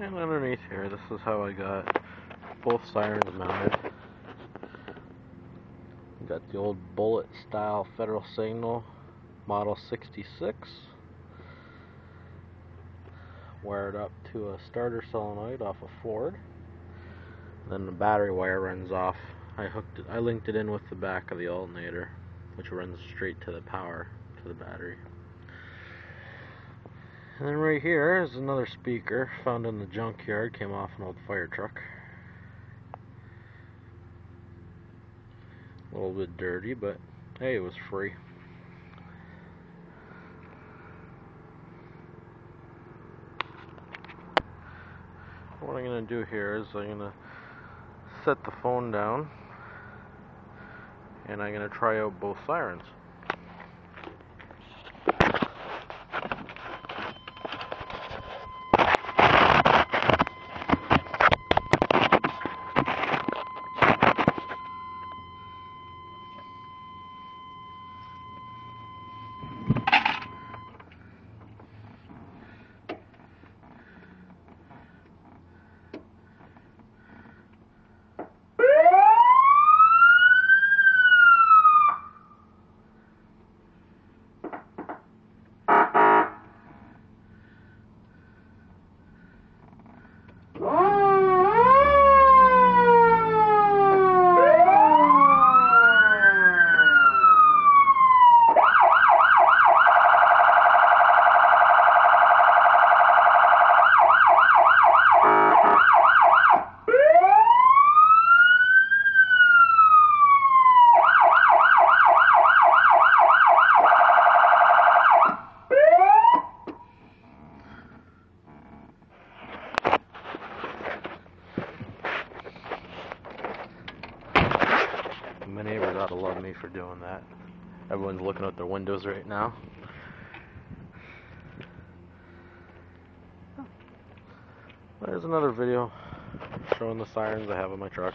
And underneath here, this is how I got both sirens mounted. Got the old bullet style Federal Signal model 66 wired up to a starter solenoid off a Ford. Then the battery wire runs off. I linked it in with the back of the alternator, which runs straight to the power to the battery. And then right here is another speaker found in the junkyard, came off an old fire truck. A little bit dirty, but hey, it was free. What I'm going to do here is I'm going to set the phone down and I'm going to try out both sirens. My neighbors ought to love me for doing that. Everyone's looking out their windows right now. There's another video showing the sirens I have in my truck.